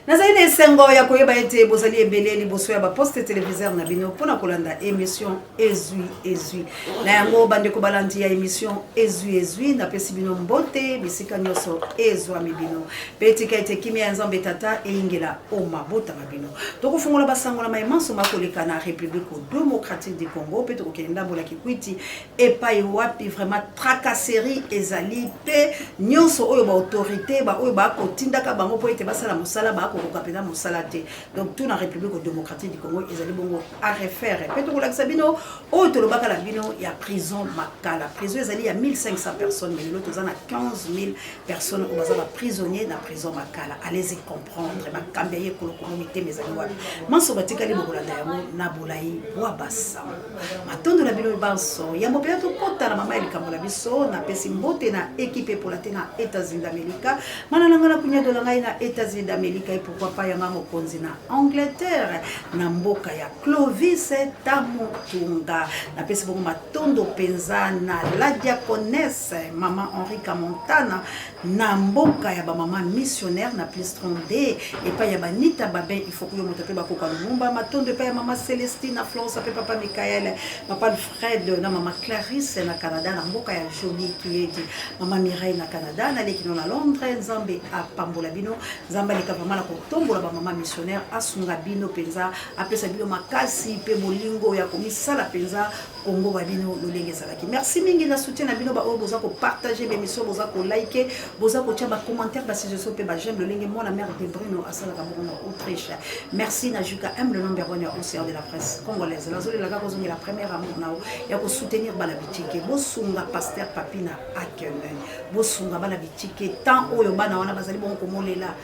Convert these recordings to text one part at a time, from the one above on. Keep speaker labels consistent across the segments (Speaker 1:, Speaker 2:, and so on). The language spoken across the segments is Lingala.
Speaker 1: Nazali na esengo ya koyeba ete bozali ebele liboso ya ba poste téléviseur na bino pona kolanda émission ezui na yango bandeko balandi ya émission ezui na pesi bino mbote bisika nyoso ezwa mibino petika ete kimia ya nzambe tata eingela oma bota mabino tokofungola basango na maimanso makoleka na République démocratique du Congo pe tokokenda bola kikwiti epai wapi vraiment tracasserie ezali pe nyoso oyo ba autorité ba oyo ba kotindaka bango po ete basala musala ba kokapena musalate donc tout na République démocratique du Congo ezali bongo à refaire peto kola sabino o to lobaka la bino ya prison makala prison ezali ya 1500 personnes mais l'autre zana 15000 personnes au bazaba prisonniers na prison makala allez-y comprendre ba kambeye ko communauté mais ali wapi manso batika li bokola ndayamo na bolai wa basa matondo la bino banso ya mopela to kota na mama elikambola biso na pesi mbote na équipe pour la tenga États-Unis d'Amérique mana ngana kunya do ngai na États-Unis d'Amérique pourquoi pas yanga mokonzi na Angleterre na mboka ya Clovis Tamutunga na pesi bongo matondo penza na la diaconesse maman Henrika Montana na mboka ya ba maman missionnaire na plus 30D et pa ya banita babin il faut que yo motope ba koka lumba matondo pa ya maman Célestine na Florence pe papa Michael papa Fred na maman Clarisse na Canada na mboka ya Jolie qui est maman Mireille na Canada na lekino na Londres nzambe a pambola bino nzambe leka vraiment kotombola ba mama missionnaire asunga bino penza apesa bino makasi pe molingo ya komisala penza Congo ba bino lolenge zalaki merci mingi na soutien na bino ba o boza ko partager l'émission boza ko liker boza ko tia ba commentaire ba suggestion pe ba j'aime lolenge moi la mère de Bruno asala ka bongo Autriche merci na Juka M le number 1 officiel de la presse congolaise la zone la ga kozongi la première amour nao ya ko soutenir bala bitike bosunga pasteur Papina Akelen bosunga bala bitike tant oyo bana wana bazali bongo komolela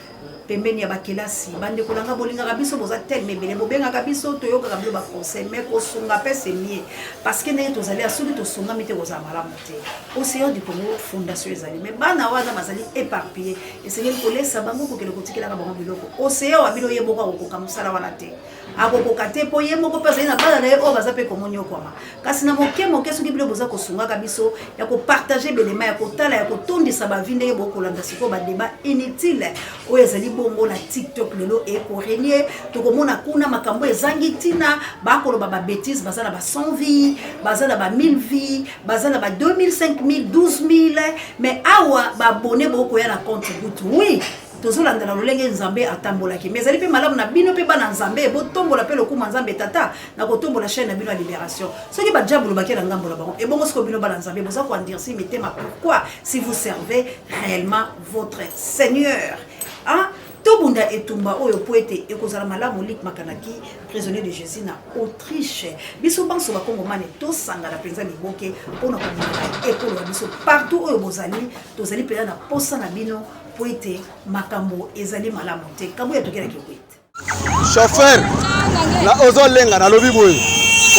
Speaker 1: pembeni ya bakelasi bande kolanga bolinga kabiso boza tel mebele bobenga kabiso toyoka kabilo ba conseil mais ko sunga pe c'est mieux parce que ne tozali asuli to sunga mite koza malamu te Océan du Congo fondation ezali mais bana wana bazali éparpillé et c'est que kolesa bango ko kele kotikela ka bango biloko Océan wa bilo yeboka ko kamusala wana te akokoka te po yemoko pe na bana na o baza pe komonyo kwama kasi na moke soki bilo boza ko sunga kabiso ya ko partager belema ya kotala ya kotondisa ba vinde ye bokolanda siko ba débat inutile o ezali bongo la TikTok lelo e ko renier to komona kuna makambo ezangi tina ba koloba ba bêtises bazala ba 100 vies bazala ba 1000 vies bazala ba 2000 5000 12000 mais awa ba abonné boko ya na compte goutte oui tozolanda na lolenge nzambe atambolaki mais ezali pe malamu na bino pe bana nzambe botombola pe lokuma nzambe tata na kotombola chaîne na bino ya libération soki ba diable bakela ngambola bango et bongo siko bino bana nzambe boza ko andirsi mitema pourquoi si vous servez réellement votre Seigneur hein Tobunda etumba oyo poete ekozala malamu lik makanaki prisonnier de Jésus na Autriche biso banso ba Congo mane to sanga na penza liboke pona ko ekolo biso partout oyo bozali tozali pela na posa na bino poete makambo ezali malamu te kambo ya tokela kikwete
Speaker 2: chauffeur na ozolenga na lobi boye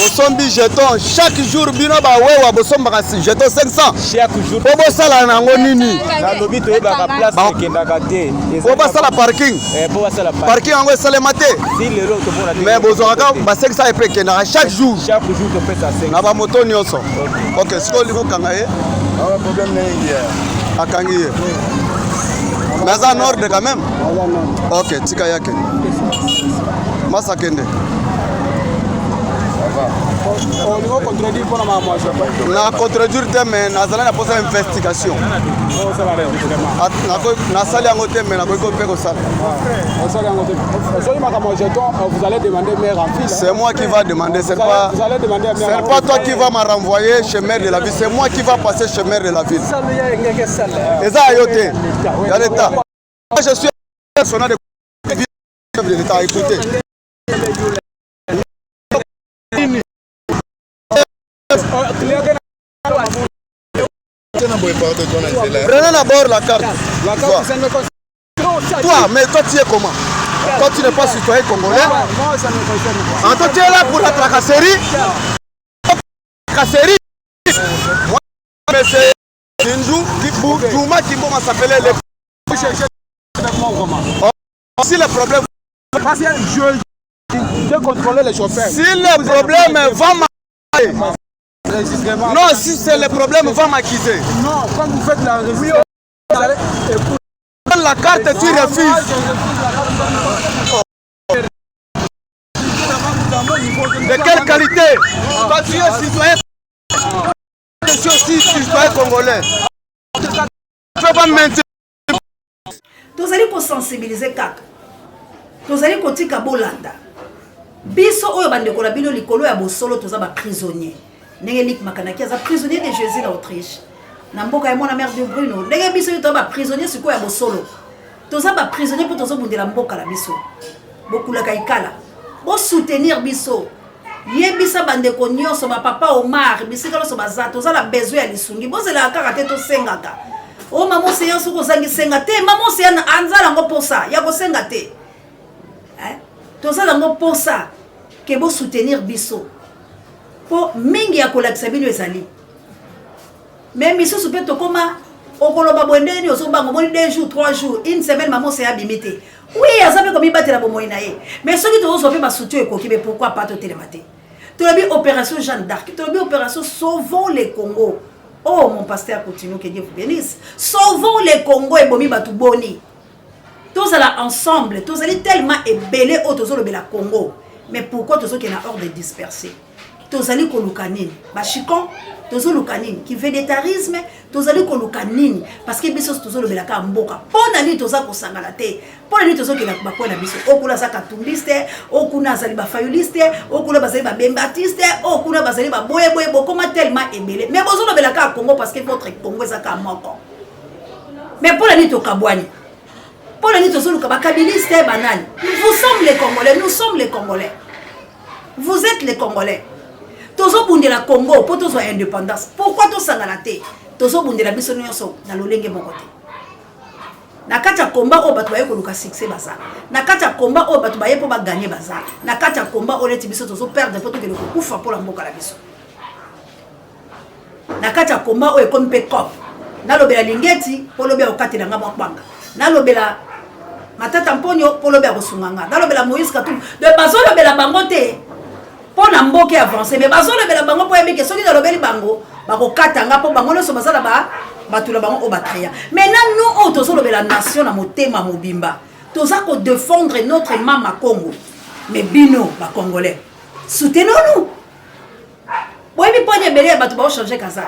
Speaker 2: osombi jeton chaque jour bino ba wewa bosomba jeton 500
Speaker 3: chaque jour
Speaker 2: po bosala nango nini
Speaker 3: na lobi to yeba ka place ekendaka te
Speaker 2: po basala parking
Speaker 3: po basala
Speaker 2: parking yango esalema te
Speaker 3: si lelo to mona te
Speaker 2: mais bozwaka ba 500 epe ekendaka chaque jour
Speaker 3: to pesa 5
Speaker 2: na ba moto nyonso ok siko liko kanga ye
Speaker 3: problème na india
Speaker 2: akangi ye naza nord quand même ok tika yake masa kende na contredire te mais nazala na posa investigation nasali yango te mais nakoki mpe kosala
Speaker 4: vous allez demander maire en ville.
Speaker 2: C'est moi qui va demander, c'est pas toi qui va me renvoyer chez maire de la ville, c'est moi qui va passer chez maire de la ville. Et ça ayote, il y a l'État. Moi je suis personnel de l'État, écoutez. Prenez d'abord la carte. Toi, mais toi tu es comment? Toi tu n'es pas citoyen congolais. Toi tu es là pour la tracasserie. Moi, c'est Jinjou, Djouma qui m'a s'appelé les. Si le problème.
Speaker 4: Je contrôler les chauffeurs.
Speaker 2: Si le problème va m'acquiser. Non, si c'est le problème va m'acquiser.
Speaker 4: Non, quand vous faites la revue,
Speaker 2: la carte tu refuses. De quelle qualité? Toi tu es citoyen. Je suis aussi citoyen congolais. Tu ne peux pas mentir.
Speaker 1: Tous allez pour sensibiliser kaka. Tous allez pour tika bolanda. Biso oyo bande kola bino likolo ya bosolo toza ba prisonnier. Nengelik makanaki za prisonnier de Jésus en Autriche. Na mboka ya mwana mère de Bruno. Nenge biso yo ba prisonnier siko ya bosolo. Toza ba prisonnier pour tozo bundela mboka la biso. Bokula kaikala. Bo soutenir biso. Yebisa bande ko nyonso ba papa Omar bisika loso baza toza la besoin ya lisungi. Bozela kaka te to sengaka. O maman seya soko zangi senga te. Maman seya anzala ngo posa ya ko senga te. Toza lango posa ke bo soutenir biso. Po mingi ya kolakisa bino ezali. Mais biso soupe to koma okoloba bwendeni ozobango moni 2 jours 3 jours une semaine maman seya bimité. Oui, azabe komi batela bomoyi na ye. Mais soki to ozope ba soutien ekoki be pourquoi pas to telemate. To lobi opération Jeanne d'Arc, to lobi opération Sauvons le Congo. Oh mon pasteur continue, que Dieu vous bénisse. Sauvons le Congo et bomi batu boni. Tous allons ensemble, tous allons tellement ébélés au tous le Congo. Mais pourquoi tous qui na hors de disperser? Tous allons kolukanine. Bachikon, tous allons kolukanine. Qui veut d'étarisme, tous allons kolukanine. Parce que biso tous le belaka mboka. Pona ni tous allons sangalate. Pona ni tous qui na bakona biso. Okuna zaka tumbiste, okuna zali ba fayuliste, okuna bazali ba bembatiste, okuna bazali ba boye boye bokoma tellement ébélé. Mais bozo le belaka Congo parce que votre Congo zaka moko. Mais pona ni to kabwani. Pour les Nous sommes les Congolais, nous sommes les Congolais. Vous êtes les Congolais. Tozo bunde la Congo pour tozo indépendance. Pourquoi to sangalate? Tozo bunde la biso nyonso na lolenge mokote. Na kati ya combat o batu baye ko luka succès baza. Na kati ya combat o batu baye po ba gagner baza. Na kati ya combat o leti biso tozo perdre pour to ke ko kufa pour la mboka la biso. Na kati ya combat o e comme pe cop. Na lobela lingeti po lobela okatela ngaba kwanga. Na lobela matata mponyo pour lobela kosunganga. Na lobela Moïse Katumbi. De bazo lobela bango te. Pour na mboke avancer mais bazo lobela bango po yebike soki na lobeli bango bako katanga po bango loso bazala ba batula bango o bakria. Maintenant nous autres tozo lobela nation na motema mobimba. Toza ko défendre notre mama Congo. Mais bino ba congolais. Soutenons-nous. Boyebi pogne belé batu ba changer kaza.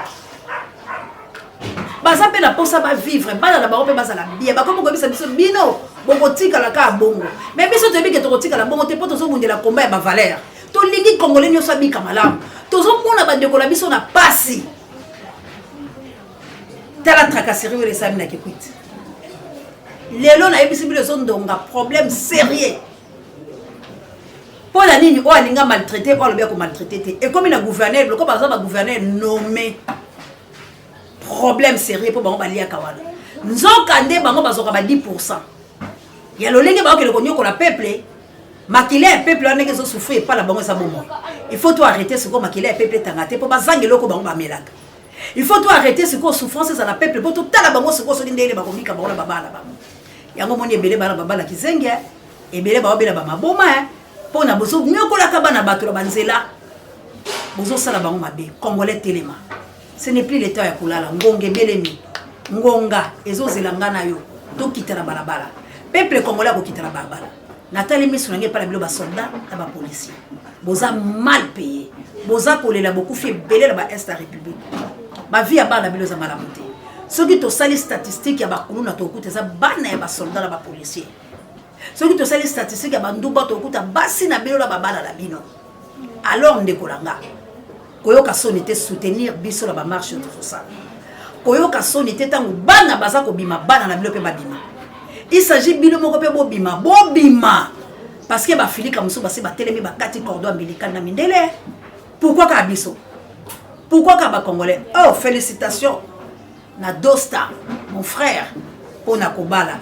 Speaker 1: Baza pe na posa ba vivre bana na ba pe baza la bien ba comme bisa biso bino bokotika la ka bongo mais biso to bi ke to kotika la bongo te poto zo bundela combat ba valeur to lingi congolais nyo sabi kamalam to zo mona ba ndeko la biso na pasi tala tracasserie we lesami na kikwiti lelo na ebisi bilo zo ndonga problème sérieux pour la nini o alinga maltraité o lobia ko maltraité et comme na gouverneur le ko baza ba gouverneur nommé problème sérieux pour bango balia kawana nzoka nde bango bazoka ba 10%. Ya lolenge ba ko le konyo ko la peuple makile peuple on ngezo souffrir pas la bango sa bomo. Il faut tout arrêter ce ko makile peuple tangate pour bazange loko bango ba melaka. Il faut tout arrêter ce ko souffrance ça la peuple pour tout tala bango ce ko so ndele ba komika bango ba bana ba. Yango moni ebele bana ba bala kizenge ebele ba obela ba maboma pour na bozo nyokola ka bana bato la banzela bozo sala bango mabe congolais telema. Ce n'est plus le temps ya kulala ngonge belemi ngonga ezozela na yo to kitana balabala peuple congolais ko kitana balabala natali misu nange pala bilo ba soldat na ba policier boza mal payé boza kolela beaucoup fait belé ba est république ba vie ya bana bilo za malamuté soki to sali statistique ya ba kuluna to kuteza bana ya ba soldat na ba policier soki to sali statistique ya ba nduba to kuta basi na bilo la ba bana la bino alors ndekolanga koyoka sonité soutenir biso la ba marche de tout ça koyoka sonité tangu bana baza ko bima bana na bilope ba bima il s'agit bino moko pe bo bima parce que ba filika muso basi ba telemi ba kati cordon ombilical na mindele pourquoi ka biso pourquoi ka ba congolais oh félicitations na Dosta mon frère pona kobala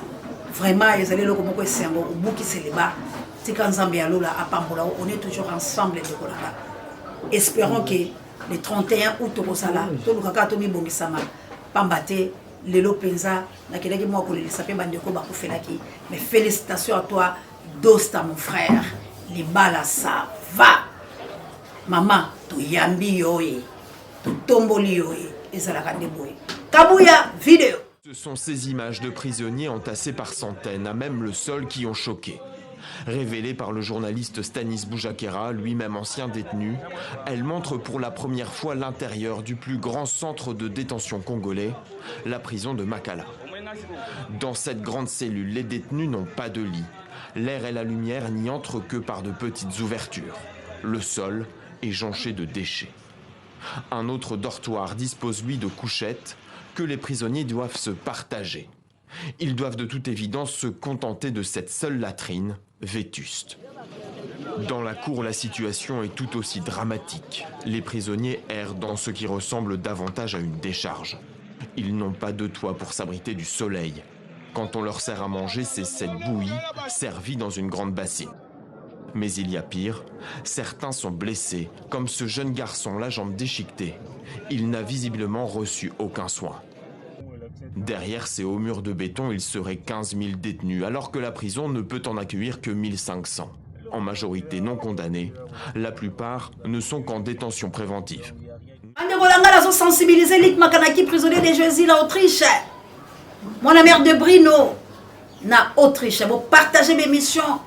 Speaker 1: vraiment ezali loko moko esengo obuki seleba tika nzambe ya lola apambola on est toujours ensemble de kolaka. Espérons que le 31 août au Sala, tout le kaka tomi bongisama, pambate, lelo penza, na keleki moi ko le sapé bandeko ba ko felaki. Mais félicitations à toi, Dosta mon frère. Les balas ça va. Maman, to yambi yoye, to tomboli yoye, ezala kande boye. Kabuya vidéo.
Speaker 5: Ce sont ces images de prisonniers entassés par centaines, à même le sol, qui ont choqué. Révélée par le journaliste Stanis Boujakera, lui-même ancien détenu, elle montre pour la première fois l'intérieur du plus grand centre de détention congolais, la prison de Makala. Dans cette grande cellule, les détenus n'ont pas de lit. L'air et la lumière n'y entrent que par de petites ouvertures. Le sol est jonché de déchets. Un autre dortoir dispose lui de couchettes que les prisonniers doivent se partager. Ils doivent de toute évidence se contenter de cette seule latrine, vétuste. Dans la cour, la situation est tout aussi dramatique. Les prisonniers errent dans ce qui ressemble davantage à une décharge. Ils n'ont pas de toit pour s'abriter du soleil. Quand on leur sert à manger, c'est cette bouillie servie dans une grande bassine. Mais il y a pire, certains sont blessés, comme ce jeune garçon, la jambe déchiquetée. Il n'a visiblement reçu aucun soin. Derrière ces hauts murs de béton, il serait 15 000 détenus, alors que la prison ne peut en accueillir que 1500. En majorité non condamnés, la plupart ne sont qu'en détention préventive.
Speaker 1: Sensibiliser Lik Makanaki, prisonnier de Jésus, la Autriche. Mon mère de Brino, na Autriche. Vous partagez mes missions.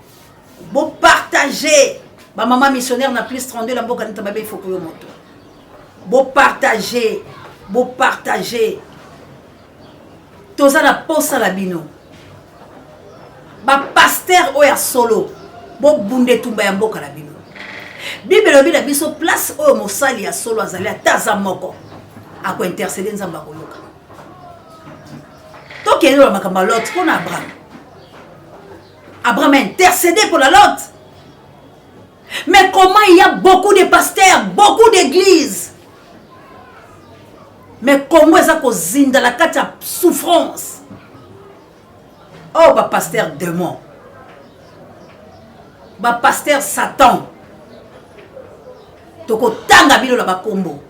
Speaker 1: Vous partagez. Ma maman missionnaire n'a plus 32, la boca n'était pas il faut que vous Vous partagez. Vous partagez. Toza na posa la bino. Ba pasteur oya solo. Bo bunde tumba ya mboka la bino. Bible lobi na biso place oyo mosali ya solo azali ataza moko. Ako intercéder nzamba koyoka. Donc il y a makamba l'autre pour Abraham. Abraham a intercédé pour la Lot. Mais comment il y a beaucoup de pasteurs, beaucoup d'églises. Mais comment est-ce qu'on zine dans la carte de souffrance? Oh, bah pasteur démon. Bah pasteur Satan. Toko tanga bilo la bakombo.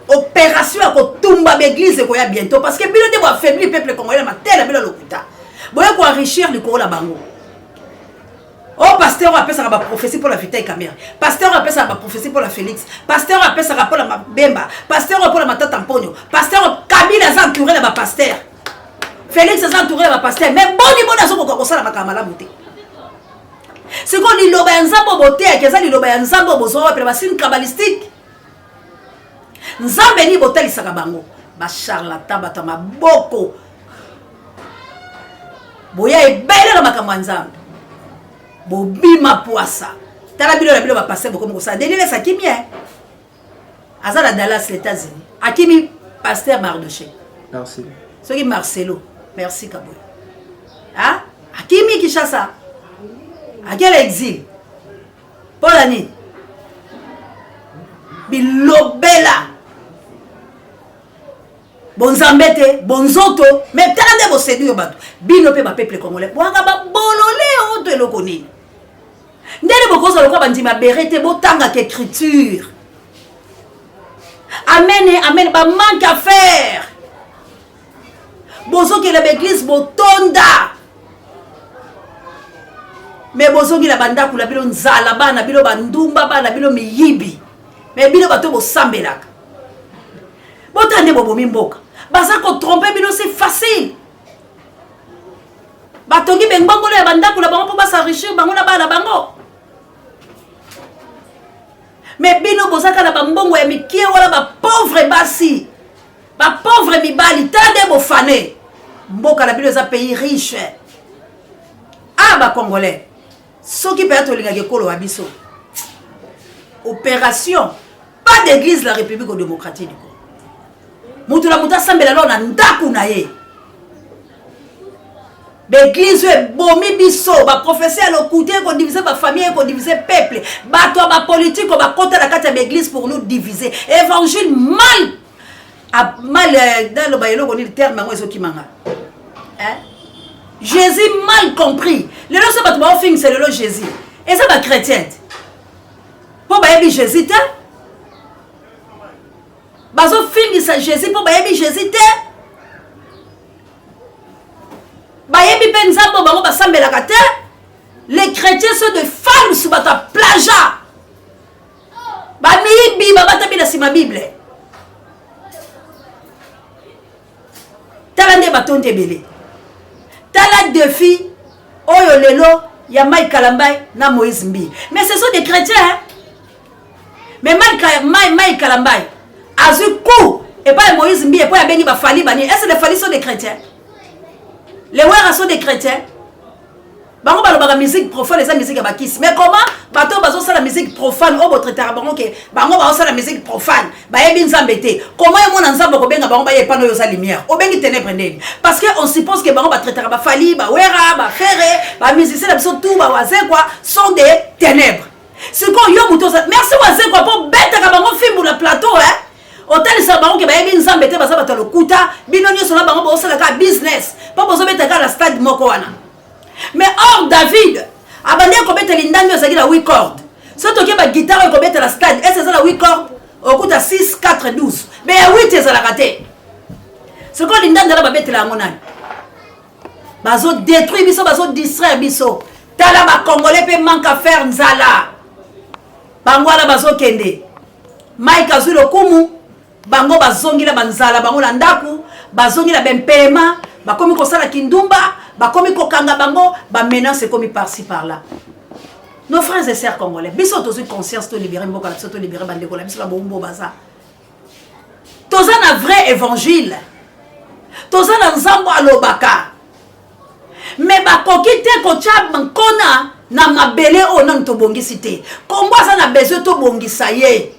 Speaker 1: Opération à kotumba l'église ko ya bientôt parce que bilo de affaiblir le peuple congolais ma telle bilo lokuta. Boya ko enrichir le Congo bango. Oh pasteur appelle ça la prophétie pour la Vitaï Caméra. Pasteur appelle ça la prophétie pour la Félix. Pasteur appelle ça pour la Bemba. Pasteur pour la Matata Tamponio. Pasteur Kabila a entouré la pasteur. Félix a entouré la pasteur. Mais bon niveau na soko ko sala makamala muté. C'est qu'on dit loba nzambo boté que ça dit loba nzambo bozo appelle ba signe kabbalistique. Nzambe ni botel saka bango. Ba charlatan batama boko. Boya ebele na makamwa nzambe. Bobima poissa. Tala bilo la bilo va passer beaucoup comme ça. Délire ça qui bien. Azala Dallas les États-Unis. Akimi pasteur Mardoché.
Speaker 3: Merci.
Speaker 1: Ce qui Marcelo. Merci Kaboy. Hein? Akimi Kishasa. À quel exil? Paul Ani. Bilobela. Bonzambete, bonzoto, mais tellement de vos séduits au bateau. Binope ma peuple congolais. Wanga ba bololé o de lokoni. Ndele boko za lokwa bandima berete botanga qu'écriture. Amen, amen, ba manque à faire. Bozo que l'église botonda. Mais bozo ki la banda kula bilo nzala bana bilo bandumba bana bilo miyibi. Mais bilo bato bo sambelaka. Botande bobo mimboka. Baza ko tromper bino c'est facile. Batongi bengbongo le banda kula bango po ba s'enrichir bango na bana bango. Mais bino bozaka na bambongo ya mikie wala ba pauvre basi. Ba pauvre mibali tande bo fané. Mboka na bino za pays riche. Ah ba congolais. Soki peut être linga kolo abiso. Opération pas d'église la République démocratique du Congo. Mutula muta sambela lo na ndaku na ye. L'église est bomi biso, ba prophétie à l'occulté qu'on diviser ba famille, qu'on diviser peuple, ba toi ba politique, on va compter la carte de l'église pour nous diviser. Évangile mal dans le baïlo on dit le terme moi qui manga. Hein? Jésus mal compris. Le lot c'est pas toi fin c'est le lot Jésus. Et ça ba chrétien. Pour ba Jésus ta bazo fingi sa Jésus pour bayebi Jésus te bayebi penzambo bango basambelaka te. Les chrétiens sont de femmes sous bata plaja bamiyibi babata bila sima Bible tala nde batonde ebele tala défi oyo lelo ya Mike Kalambai na Moïse Mbi mais ce sont des chrétiens hein? Mais Mike Kalambai a eu coup et pas Moïse Mbi et pas Bengi Bafali Bani. Est-ce que les Fali sont des chrétiens? Les Wera sont des chrétiens? Bango balo baga musique profane les musique ya bakis. Mais comment bato bazo ça la musique profane au votre tarabango ke bango bazo ça la musique profane. Ba yebi nzambete. Comment yemo na nzambo ko benga bango ba yepano yo sa lumière. O bengi ténèbres ndeni. Parce que on suppose que bango ba traiter ba Fali, ba Wera, ba Ferré, ba musiciens sont tout ba waze quoi sont des ténèbres. Ce qu'on yo muto merci waze quoi pour bête ka bango film la plateau hein. Hôtel Sabaron qui va y avoir un basa bato le kuta binoni sur la bango bossa la business pas besoin de la stade mokoana mais or David abandé ko beta lindanyo zaki la 8 cordes soto ke ba guitare ko beta la stade et c'est ça la 8 cordes au kuta 6 4 12 mais 8 c'est la raté ce qu'on lindanyo la ba beta la monane bazo détruire biso bazo distraire biso tala ba congolais pe manque à faire nzala bangwala bazo kende Mike Azulo kumu bango bazongi la banzala bango la ndaku bazongi la bempema bakomi kosala kindumba bakomi kokanga bango ba menace komi par-ci par-là. Nos frères et sœurs congolais biso tozu conscience to libérer mboka la biso to libérer bandeko la biso la bombo baza toza na vrai évangile toza na nzambo alobaka mais bakoki te ko tcha nkona na mabele o nan to bongisi te kombo za na besoin to bongisa ye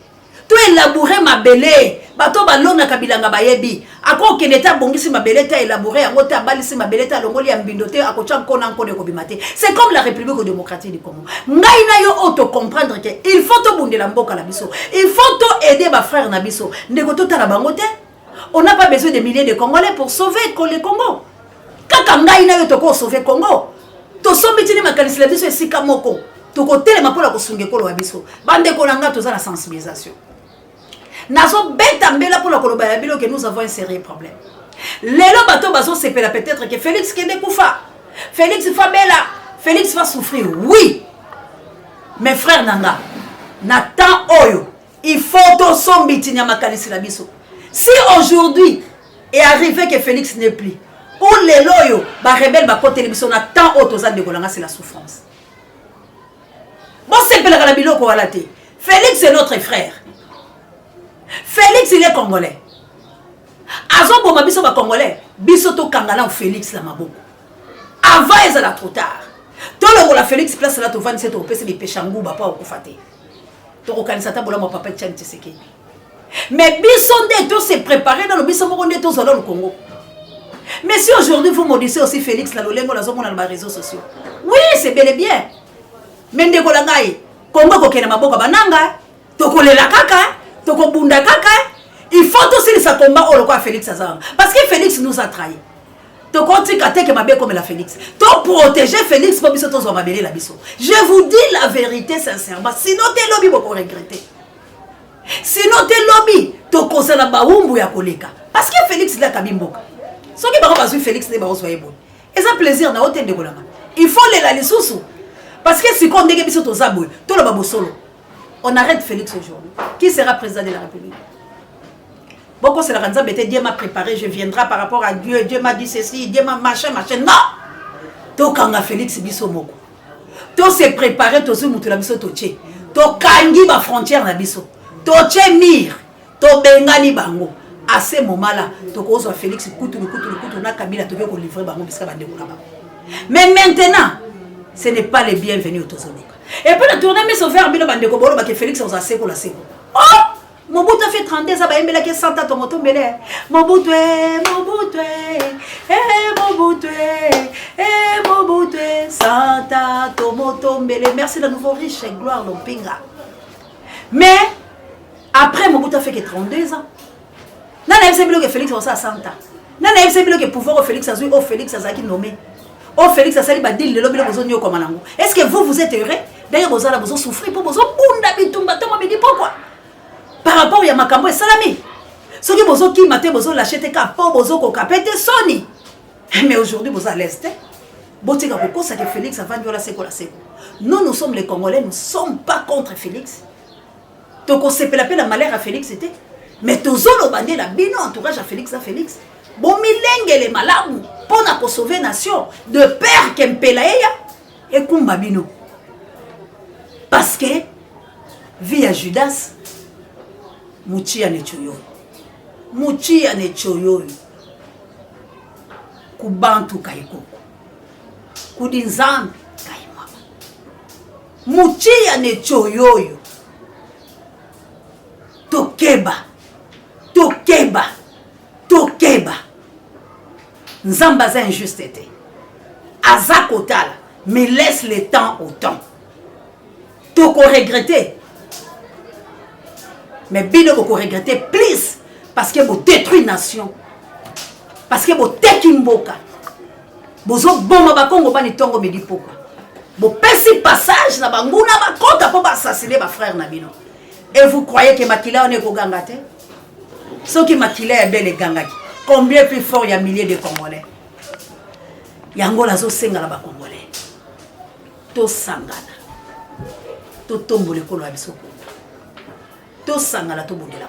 Speaker 1: to élaborer mabele bato balonga kabilanga bayebi ako keneta bongisi mabele ta élaborer yango ta balisi mabele ta longoli ya mbindo te akocha nkona nkone ko bimate. C'est comme la République démocratique du Congo. Ngai na yo auto comprendre que il faut to bundela mboka la biso, il faut to aider ba frère na biso ndeko to tala bango te. On n'a pas besoin de milliers de Congolais pour sauver le Congo. Kaka ngai na yo to ko sauver Congo to sombi tini makanisi la biso esika moko to ko telema pola ko sunge kolo wa biso bande ko nanga to za la sensibilisation. Nazo beta mbela pour la koloba bilo que nous avons un sérieux problème. Lelo bato bazo sepela peut-être que Félix kende kufa. Félix Fabela, Félix va souffrir. Oui. Mes frères nanga. Nathan oyo, il faut to sombi tinya makanisi la biso. Si aujourd'hui est arrivé que Félix n'est plus, ou les loyo, ba rebelle ba côté biso Nathan otoza de kolanga c'est la souffrance. Bon sepela la bilo ko walate. Félix est notre frère. Félix il est congolais. Azo boma biso ba congolais, biso to kangala Félix la maboko. Avant ils la trop tard. To lo la Félix place là to 27 au PC de Péchangou ba pa okufate. To ko kanisa ta bola mo papa Tchani Tshisekedi. Mais biso ndé to se préparer dans le biso mo ndé to zolo le Congo. Mais si aujourd'hui vous maudissez aussi Félix la lolengo la zomo na ba réseaux sociaux. Oui, c'est bel et bien. Mais ndé ko la ngai Congo ko kena maboko bananga, to ko lela kaka. Il faut aussi ça combat au quoi Félix Azam parce que Félix nous a trahi. To konti kate ke mabe comme la Félix. To protéger Félix pour biso to zo mabele la biso. Je vous dis la vérité sincèrement. Sinon te lobby beaucoup regretter. Sinon te lobby to kosala baumbu ya koleka. Parce que Félix la kabimboka. Ce qui va pas Félix ne ba osoye bon. Et ça plaisir na hôtel de Bolama. Il faut les la lisusu. Parce que si qu'on dégage biso to zaboy, to la babo solo. On arrête Félix aujourd'hui. Qui sera président de la République? Beaucoup c'est la raison que Dieu m'a préparé, je viendrai par rapport à Dieu. Dieu m'a dit ceci, Dieu m'a machin. Non! To kanga Félix biso moko. To se préparer to se mutula biso to tche. To kangi ba frontière na biso. To tche mir. To bengani bango. À ce moment-là, to kozo Félix kutu na Kabila to ko livrer bango biska bande ko bango. Mais maintenant, ce n'est pas les bienvenus au Tozonoka. Et puis la tournée mais sauveur bino bande ko bolo ba que Félix on a seko la seko. Oh! Mobutu a fait 32 ans, il a fait 100 ans, Mobutu, Mobutu, Santa, Tomotombele. Merci la nouveau riche et gloire, Lompinga. Mais, après, Mobutu a fait que 32 ans. Nana a que Félix a 100 ans. Nana a que pouvoir au Félix a joué, au Félix a qui nommé. Au Félix a sali badil, le lobby a besoin de comme un Est-ce que vous êtes heureux? D'ailleurs, vous avez besoin de souffrir pour vous. Pourquoi? Par rapport à Makambo et Salami. Ce qui vous qui maté, vous l'achète qu'à pas, vous avez capé Sony. Mais aujourd'hui, vous allez l'est. Botika Boko, c'est que Félix a vendu la séco. Nous sommes les Congolais, nous ne sommes pas contre Félix. Donc on s'est la malheur à Félix, c'était. Mais tous les bandits, la bino entourage à Félix, Bon milengele malamu pona ko sauver nation de père Kempela et Kumbabino. Parce que via Judas Muchia nechoyo. Muchia nechoyo. Kubantu kaiko. Kudinzam kaimwa. Muchia nechoyo. Tokeba. Tokeba. Tokeba. Nzamba za injusteté. Aza kotala. Mais laisse le temps au temps. Toko regretter. Mais bino ko regretter please. Parce que vous détruisez nation. Parce que vous tekimboka. Vous avez bon bakongo bani tongo me di pourquoi. Vous pesi passage na banguna bakota pour assassiner ma frère Nabino. Et vous croyez que Makila on est ko gangate? Ce qui Makila est bel et gangaki. Combien plus fort il y a milliers de Congolais. Yangola zo senga la ba Congolais. To sangana. To tombo le kolo abiso. To sangana to bondela.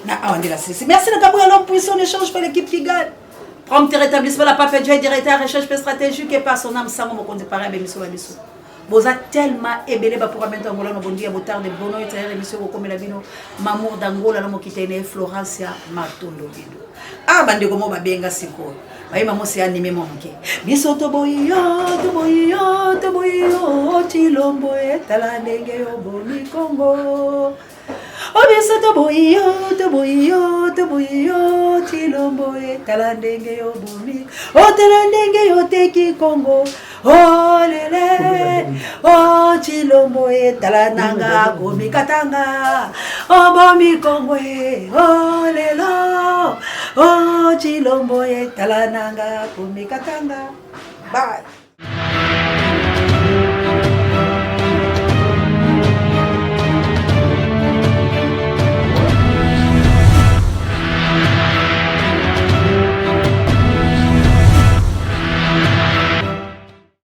Speaker 1: Merci de Gabriel Homme puissant en échange pour l'équipe qui gagne. Prompt rétablissement la pape Dieu directeur recherche stratégique et par son âme sans mon compte pareil mais monsieur Babiso. Vous êtes tellement ébélé pour mettre en Angola no bondi abotard de bono et monsieur comme la bino mamour d'Angola no kitene Florencia Matondo bido. Ah bande comme ba benga siko. Ba maman c'est animé mon ke. Biso to boyo tilombo et la ndenge yo boni Congo. Oh bisa to boyo tilombo e talandenge yo bumi oh talandenge yo teki Congo oh lele oh tilombo e talananga gomi katanga oh bomi Congo oh lelo oh tilombo e talananga gomi katanga bye.